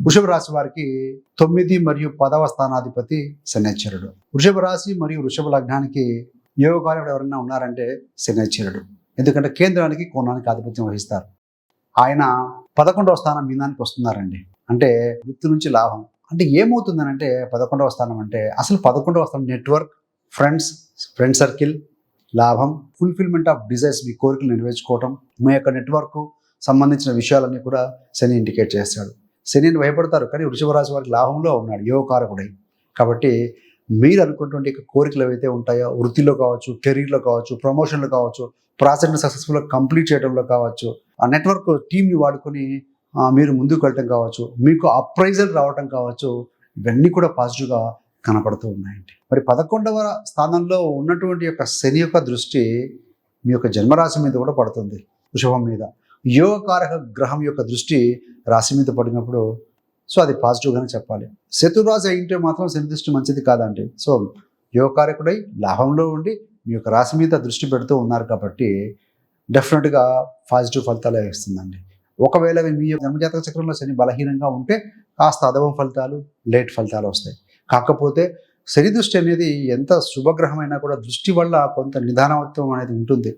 వృషభ రాశి వారికి 9 మరియు 10వ స్థానాధిపతి శనైశ్వరుడు. వృషభ రాశి మరియు వృషభ లగ్నానికి యోగకారకుడు ఎవరైనా ఉన్నారంటే శనైశ్వరుడు. ఎందుకంటే కేంద్రానికి కోణానికి ఆధిపత్యం వహిస్తారు. ఆయన 11వ స్థానం మీనానికి వస్తున్నారండి. అంటే వృత్తి నుంచి లాభం. అంటే ఏమవుతుందనంటే 11వ స్థానం అంటే అసలు 11వ స్థానం నెట్వర్క్, ఫ్రెండ్ సర్కిల్, లాభం, ఫుల్ఫిల్మెంట్ ఆఫ్ డిజైర్స్, మీ కోరికలు నెరవేర్చుకోవటం, మీ యొక్క నెట్వర్క్ సంబంధించిన విషయాలన్నీ కూడా శని ఇండికేట్ చేస్తాడు. శనిని భయపడతారు, కానీ వృషభ రాశి వారికి లాభంలో ఉన్నాడు యోగకారకుడై. కాబట్టి మీరు అనుకున్నటువంటి కోరికలు ఏవైతే ఉంటాయో వృత్తిలో కావచ్చు, కెరీర్లో కావచ్చు, ప్రమోషన్లో కావచ్చు, ప్రాజెక్ట్ని సక్సెస్ఫుల్గా కంప్లీట్ చేయడంలో కావచ్చు, ఆ నెట్వర్క్ టీంని వాడుకొని మీరు ముందుకు వెళ్ళటం కావచ్చు, మీకు అప్రైజల్ రావటం కావచ్చు, ఇవన్నీ కూడా పాజిటివ్గా కనపడుతూ ఉన్నాయండి. మరి 11వ స్థానంలో ఉన్నటువంటి యొక్క శని యొక్క దృష్టి మీ యొక్క జన్మరాశి మీద కూడా పడుతుంది, వృషభం మీద. యోగకారక గ్రహం యొక్క దృష్టి రాశి మీద పడినప్పుడు సో అది పాజిటివ్గానే చెప్పాలి. శత్రురాశి అయింటే మాత్రం శని దృష్టి మంచిది కాదండి. సో యోగకారకుడై లాభంలో ఉండి మీ యొక్క రాశి మీద దృష్టి పెడుతూ ఉన్నారు కాబట్టి డెఫినెట్గా పాజిటివ్ ఫలితాలే ఇస్తుందండి. ఒకవేళ మీ యొక్క జన్మజాతక చక్రంలో శని బలహీనంగా ఉంటే కాస్త అధమ ఫలితాలు, లేట్ ఫలితాలు వస్తాయి. కాకపోతే శని దృష్టి అనేది ఎంత శుభగ్రహమైనా కూడా దృష్టి వల్ల కొంత నిదానత్వం అనేది ఉంటుంది.